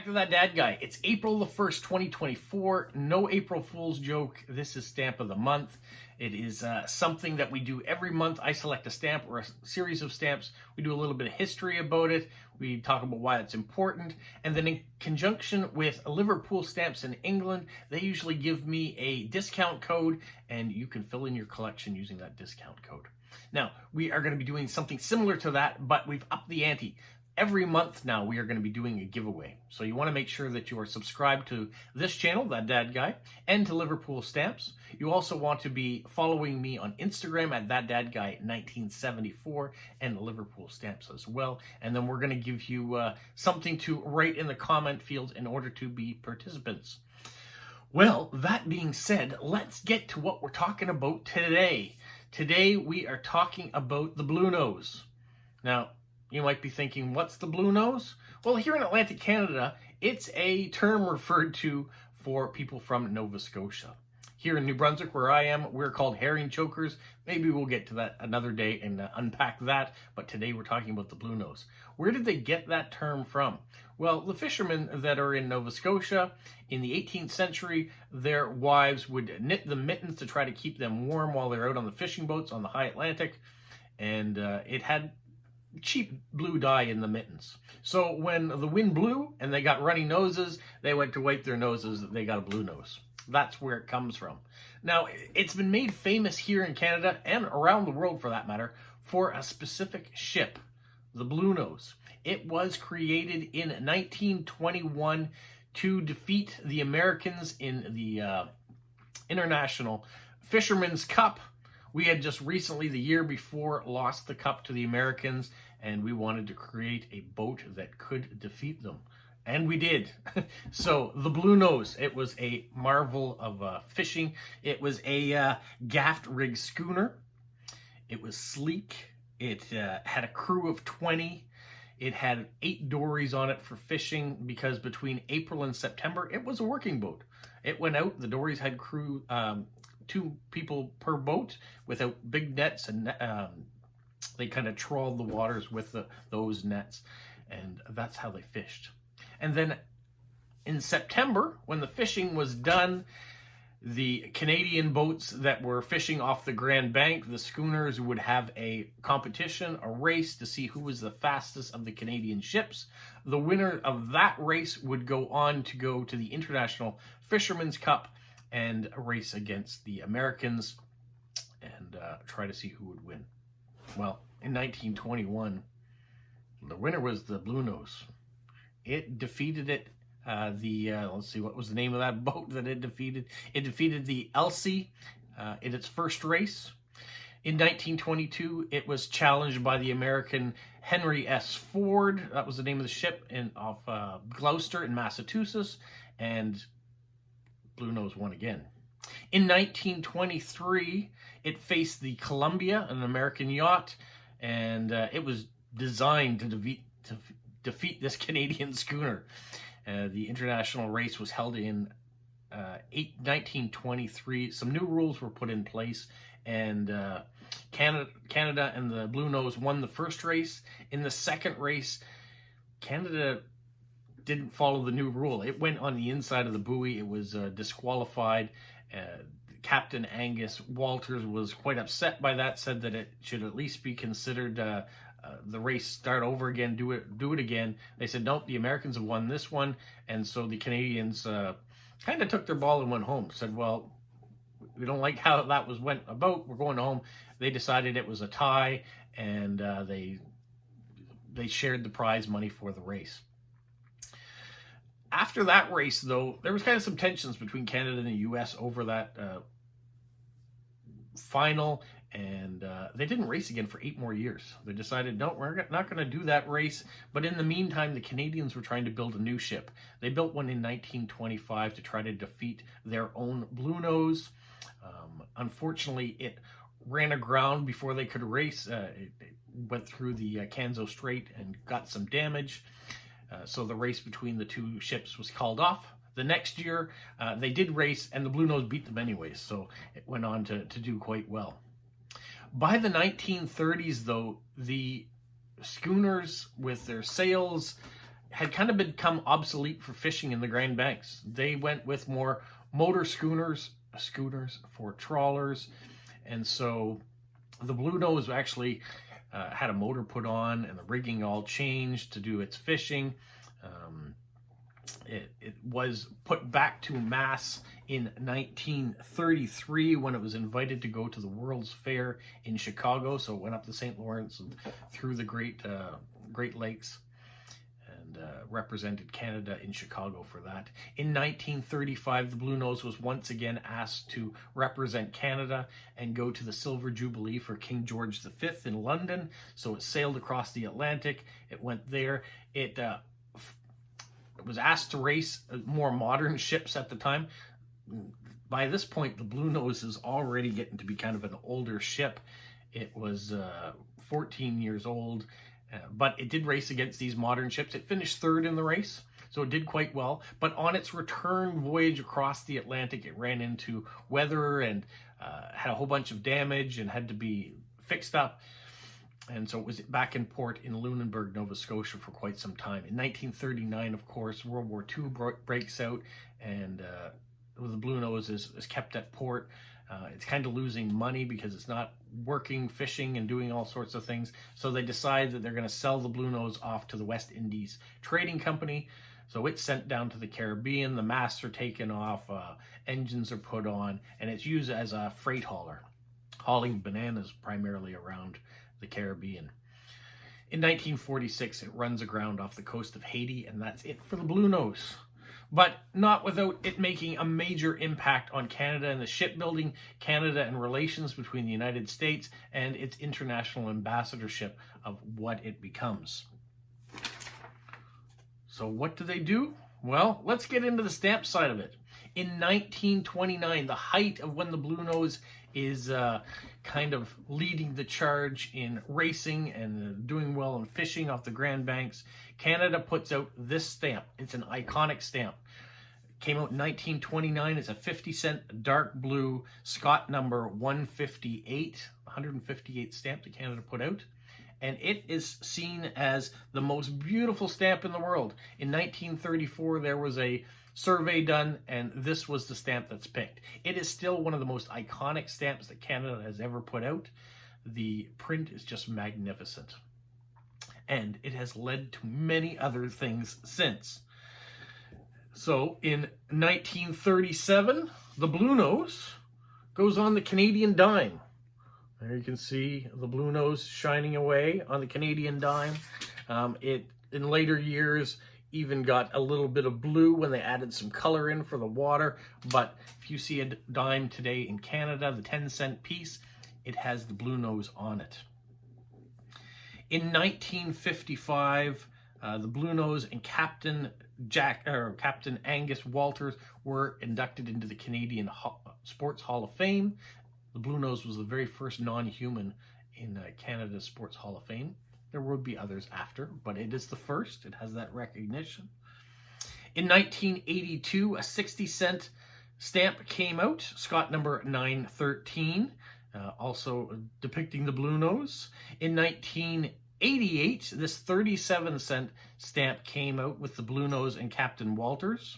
to That Dad Guy. It's April the 1st, 2024. No April Fool's joke. This is Stamp of the Month. It is something that we do every month. I select a stamp or a series of stamps. We do a little bit of history about it. We talk about why it's important. And then in conjunction with Liverpool Stamps in England, they usually give me a discount code, and you can fill in your collection using that discount code. Now, we are going to be doing something similar to that, but we've upped the ante. Every month now, we are going to be doing a giveaway. So you want to make sure that you are subscribed to this channel, That Dad Guy, and to Liverpool Stamps. You also want to be following me on Instagram at That Dad Guy 1974 and Liverpool Stamps as well. And then we're going to give you something to write in the comment field in order to be participants. Well, that being said, let's get to what we're talking about today. Today, we are talking about the Bluenose. Now, you might be thinking, what's the Bluenose? Well, here in Atlantic Canada, it's a term referred to for people from Nova Scotia. Here in New Brunswick, where I am, we're called herring chokers. Maybe we'll get to that another day and unpack that, but today we're talking about the Bluenose. Where did they get that term from? Well, the fishermen that are in Nova Scotia, in the 18th century, their wives would knit the mittens to try to keep them warm while they're out on the fishing boats on the high Atlantic, and it had cheap blue dye in the mittens. So when the wind blew and they got runny noses, they went to wipe their noses, they got a blue nose. That's where it comes from. Now, it's been made famous here in Canada and around the world for that matter for a specific ship, the Bluenose. It was created in 1921 to defeat the Americans in the International Fisherman's Cup. We had just recently, the year before, lost the cup to the Americans, and we wanted to create a boat that could defeat them. And we did. So the Bluenose, it was a marvel of fishing. It was a gaff rig schooner. It was sleek. It had a crew of 20. It had 8 dories on it for fishing because between April and September, it was a working boat. It went out, the dories had crew, 2 people per boat without big nets, and they kind of trawled the waters with those nets, and that's how they fished. And then in September, when the fishing was done, the Canadian boats that were fishing off the Grand Bank, the schooners, would have a competition, a race to see who was the fastest of the Canadian ships. The winner of that race would go on to go to the International Fisherman's Cup and race against the Americans and try to see who would win. Well, in 1921, the winner was the Bluenose. It defeated it. Let's see, what was the name of that boat that it defeated? It defeated the Elsie in its first race. In 1922, it was challenged by the American Henry S. Ford. That was the name of the ship off Gloucester in Massachusetts, and Bluenose won again. In 1923, it faced the Columbia, an American yacht, and it was designed to defeat this Canadian schooner. The international race was held in 1923. Some new rules were put in place, and Canada and the Bluenose won the first race. In the second race, Canada didn't follow the new rule. It went on the inside of the buoy. It was disqualified. Captain Angus Walters was quite upset by that, said that it should at least be considered the race start over again, do it again. They said, nope, the Americans have won this one. And so the Canadians kind of took their ball and went home. Said, well, we don't like how that went about. We're going home. They decided it was a tie, and they shared the prize money for the race. After that race, though, there was kind of some tensions between Canada and the U.S. over that final, and they didn't race again for 8 more years. They decided, no, we're not going to do that race. But in the meantime, the Canadians were trying to build a new ship. They built one in 1925 to try to defeat their own Bluenose. Unfortunately, it ran aground before they could race. It went through the Canso Strait and got some damage. So the race between the 2 ships was called off. The next year, they did race, and the Bluenose beat them anyways, so it went on to do quite well. By the 1930s, though, the schooners with their sails had kind of become obsolete for fishing in the Grand Banks. They went with more motor schooners for trawlers, and so the Bluenose actually had a motor put on and the rigging all changed to do its fishing. It was put back to mass in 1933 when it was invited to go to the World's Fair in Chicago. So it went up the St. Lawrence and through the Great Lakes, and represented Canada in Chicago for that. In 1935, the Bluenose was once again asked to represent Canada and go to the Silver Jubilee for King George V in London. So it sailed across the Atlantic. It went there. It was asked to race more modern ships at the time. By this point, the Bluenose is already getting to be kind of an older ship. It was 14 years old, but it did race against these modern ships. It finished third in the race, so it did quite well. But on its return voyage across the Atlantic, it ran into weather and had a whole bunch of damage and had to be fixed up. And so it was back in port in Lunenburg, Nova Scotia for quite some time. In 1939, of course, World War II breaks out, and the Bluenose is kept at port. It's kind of losing money because it's not working, fishing, and doing all sorts of things. So they decide that they're going to sell the Bluenose off to the West Indies Trading Company. So it's sent down to the Caribbean. The masts are taken off, engines are put on, and it's used as a freight hauler, hauling bananas primarily around the Caribbean. In 1946, it runs aground off the coast of Haiti, and that's it for the Bluenose. But not without it making a major impact on Canada and the shipbuilding, Canada and relations between the United States and its international ambassadorship of what it becomes. So what do they do? Well, let's get into the stamp side of it. In 1929, the height of when the Bluenose is kind of leading the charge in racing and doing well in fishing off the Grand Banks, Canada puts out this stamp. It's an iconic stamp. Came out in 1929. It's a 50-cent dark blue Scott number 158, 158 stamp that Canada put out. And it is seen as the most beautiful stamp in the world. In 1934, there was a survey done, and this was the stamp that's picked. It is still one of the most iconic stamps that Canada has ever put out. The print is just magnificent. And it has led to many other things since. So in 1937, the Bluenose goes on the Canadian dime. There you can see the Bluenose shining away on the Canadian dime. It, in later years, even got a little bit of blue when they added some color in for the water. But if you see a dime today in Canada, the 10-cent piece, it has the Bluenose on it. In 1955, the Bluenose and Captain Angus Walters were inducted into the Canadian Sports Hall of Fame. The Bluenose was the very first non-human in Canada's Sports Hall of Fame. There would be others after, but it is the first. It has that recognition. In 1982, a 60-cent stamp came out, Scott number 913, also depicting the Bluenose. In 1988, this 37-cent stamp came out with the Bluenose and Captain Walters.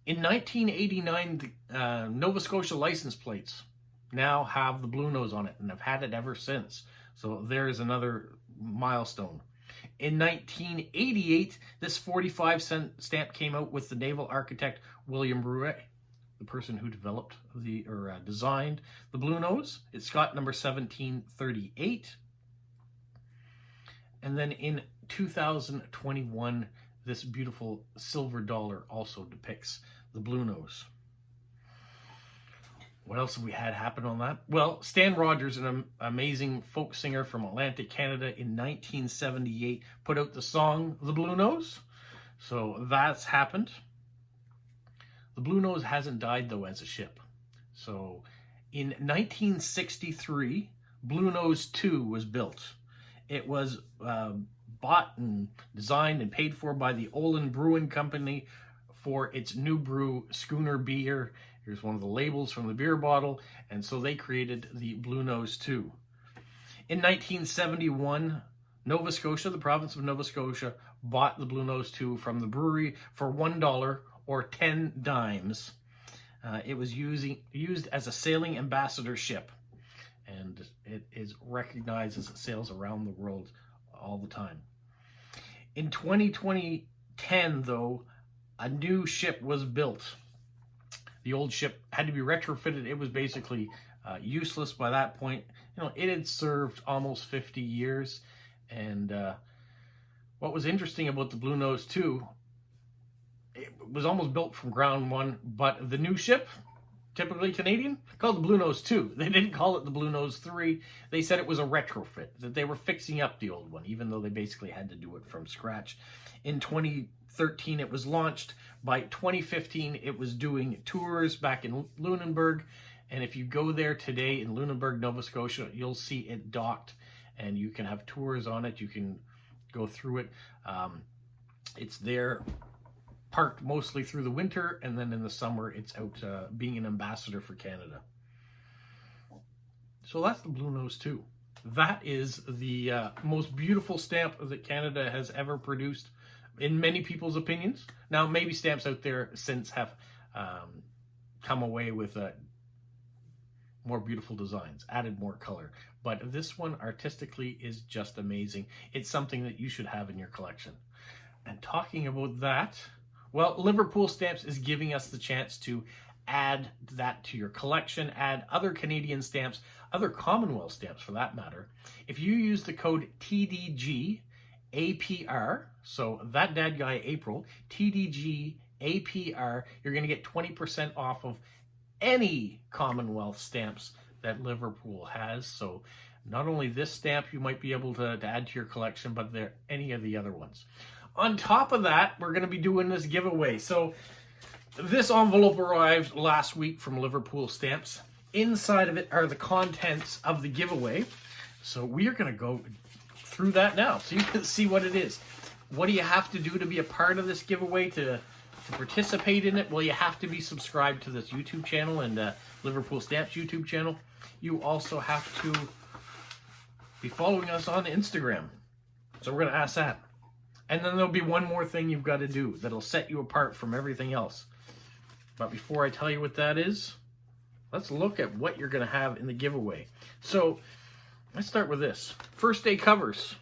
In 1989, the Nova Scotia license plates now have the Bluenose on it and have had it ever since. So there is another milestone. In 1988, this 45-cent stamp came out with the naval architect William Brouet, the person who developed designed the Bluenose. It's Scott number 1738. And then in 2021, this beautiful silver dollar also depicts the Bluenose. What else have we had happen on that? Well, Stan Rogers, an amazing folk singer from Atlantic Canada in 1978, put out the song The Bluenose. So that's happened. The Bluenose hasn't died, though, as a ship. So in 1963, Bluenose 2 was built. It was bought and designed and paid for by the Olin Brewing Company for its new brew schooner beer. Here's one of the labels from the beer bottle, and so they created the Bluenose 2. In 1971, Nova Scotia, the province of Nova Scotia, bought the Bluenose 2 from the brewery for $1 or 10 dimes. It was used as a sailing ambassador ship, and it is recognized as it sails around the world all the time. In 2010, though, a new ship was built. The old ship had to be retrofitted. It was basically useless by that point. You know, it had served almost 50 years. And what was interesting about the Bluenose 2, it was almost built from ground one, but the new ship, typically Canadian, called the Bluenose 2. They didn't call it the Bluenose 3. They said it was a retrofit, that they were fixing up the old one, even though they basically had to do it from scratch. In 2013, it was launched. By 2015, it was doing tours back in Lunenburg. And if you go there today in Lunenburg, Nova Scotia, you'll see it docked, and you can have tours on it. You can go through it. It's there parked mostly through the winter, and then in the summer it's out being an ambassador for Canada. So that's the Bluenose 2. That is the most beautiful stamp that Canada has ever produced, in many people's opinions. Now, maybe stamps out there since have come away with more beautiful designs, added more color. But this one artistically is just amazing. It's something that you should have in your collection. And talking about that, well, Liverpool Stamps is giving us the chance to add that to your collection, add other Canadian stamps, other Commonwealth stamps for that matter. If you use the code TDG APR, so that dad guy April, TDG APR, you're going to get 20% off of any Commonwealth stamps that Liverpool has. So not only this stamp you might be able to add to your collection, but any of the other ones. On top of that, we're going to be doing this giveaway. So this envelope arrived last week from Liverpool Stamps. Inside of it are the contents of the giveaway. So we are going to go through that now so you can see what it is. What do you have to do to be a part of this giveaway, to participate in it? Well, you have to be subscribed to this YouTube channel and Liverpool Stamps YouTube channel. You also have to be following us on Instagram. So we're going to ask that. And then there'll be one more thing you've got to do that'll set you apart from everything else. But before I tell you what that is, let's look at what you're going to have in the giveaway. So let's start with this. First day covers.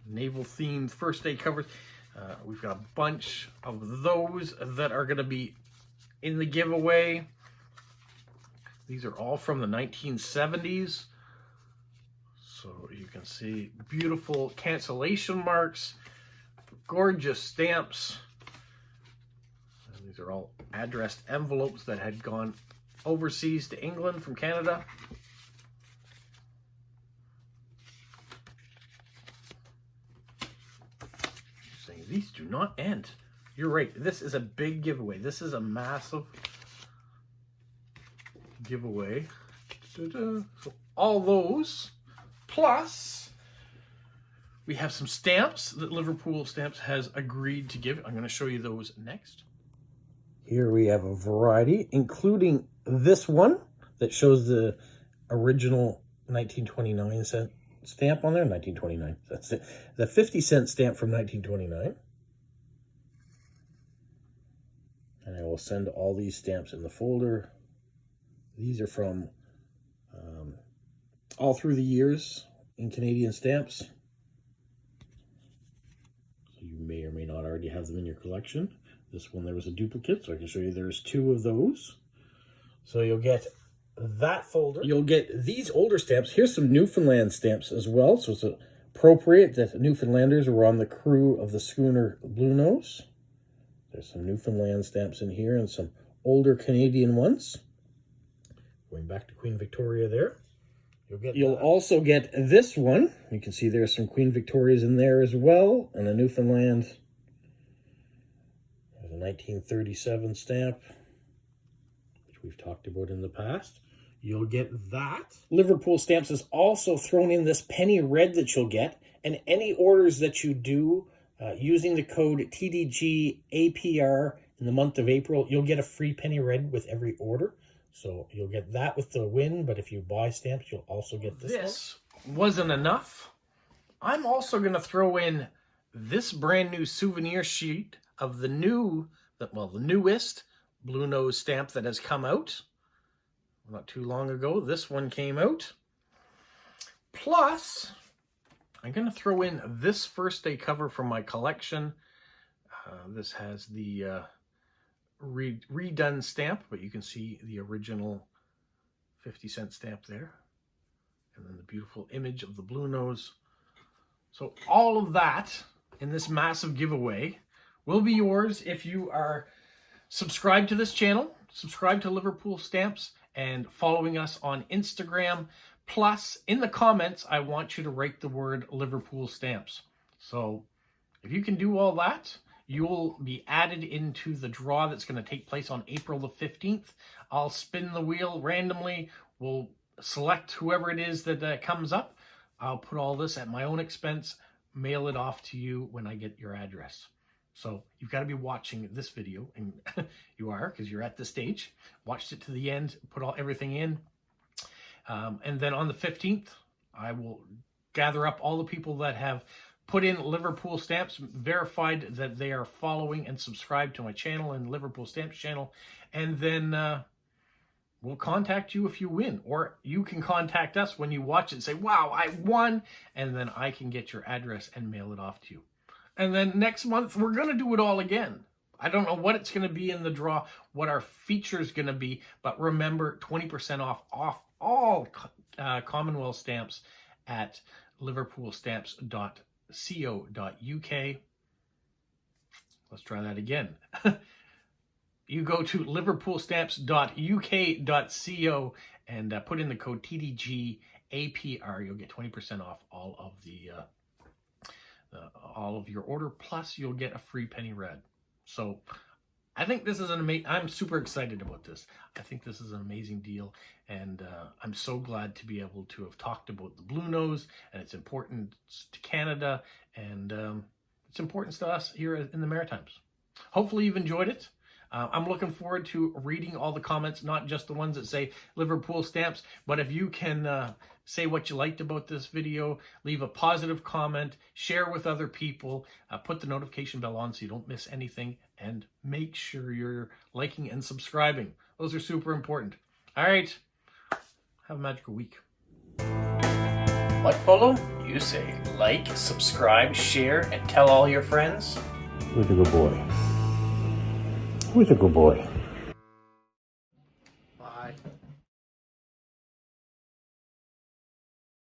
Naval themed first day covers. We've got a bunch of those that are going to be in the giveaway. These are all from the 1970s. So you can see beautiful cancellation marks, gorgeous stamps. And these are all addressed envelopes that had gone overseas to England from Canada. Saying these do not end. You're right. This is a big giveaway. This is a massive giveaway. So all those. Plus, we have some stamps that Liverpool Stamps has agreed to give. I'm going to show you those next. Here we have a variety, including this one that shows the original 1929 cent stamp on there. 1929. That's it. The 50-cent stamp from 1929. And I will send all these stamps in the folder. These are from all through the years in Canadian stamps. So you may or may not already have them in your collection. This one, there was a duplicate, so I can show you there's two of those. So you'll get that folder. You'll get these older stamps. Here's some Newfoundland stamps as well. So it's appropriate that Newfoundlanders were on the crew of the schooner Bluenose. There's some Newfoundland stamps in here and some older Canadian ones. Going back to Queen Victoria there. You'll also get this one. You can see there's some Queen Victorias in there as well, and a Newfoundland. There's a 1937 stamp, which we've talked about in the past. You'll get that. Liverpool Stamps has also thrown in this penny red that you'll get, and any orders that you do using the code TDGAPR in the month of April, you'll get a free penny red with every order. So you'll get that with the win, but if you buy stamps, you'll also get this. This wasn't enough. I'm also going to throw in this brand new souvenir sheet of the newest Bluenose stamp that has come out. Not too long ago, this one came out. Plus, I'm going to throw in this first day cover from my collection. This has the redone stamp, but you can see the original 50-cent stamp there. And then the beautiful image of the Bluenose. So all of that in this massive giveaway will be yours if you are subscribed to this channel, subscribe to Liverpool Stamps, and following us on Instagram. Plus, in the comments, I want you to write the word Liverpool Stamps. So if you can do all that, you'll be added into the draw that's going to take place on April the 15th. I'll spin the wheel randomly. We'll select whoever it is that comes up. I'll put all this at my own expense, mail it off to you when I get your address. So you've got to be watching this video, and you are, because you're at this stage. Watched it to the end, put everything in. And then on the 15th, I will gather up all the people that have put in Liverpool Stamps, verified that they are following and subscribed to my channel and Liverpool Stamps channel. And then we'll contact you if you win, or you can contact us when you watch it and say, wow, I won, and then I can get your address and mail it off to you. And then next month, we're going to do it all again. I don't know what it's going to be in the draw, what our feature is going to be, but remember, 20% off all Commonwealth stamps at liverpoolstamps.co.uk. Let's try that again. You go to liverpoolstamps.uk.co and put in the code TDGAPR. You'll get 20% off all of your order. Plus, you'll get a free penny red. So, I think this is an amazing. I'm super excited about this. I think this is an amazing deal, and I'm so glad to be able to have talked about the Bluenose and its importance to Canada, and its importance to us here in the Maritimes. Hopefully, you've enjoyed it. I'm looking forward to reading all the comments, not just the ones that say Liverpool Stamps, but if you can say what you liked about this video, leave a positive comment, share with other people, put the notification bell on so you don't miss anything, and make sure you're liking and subscribing. Those are super important. All right, have a magical week. What, Polo? You say like, subscribe, share, and tell all your friends. Who's a good boy? Who's a good boy? Bye.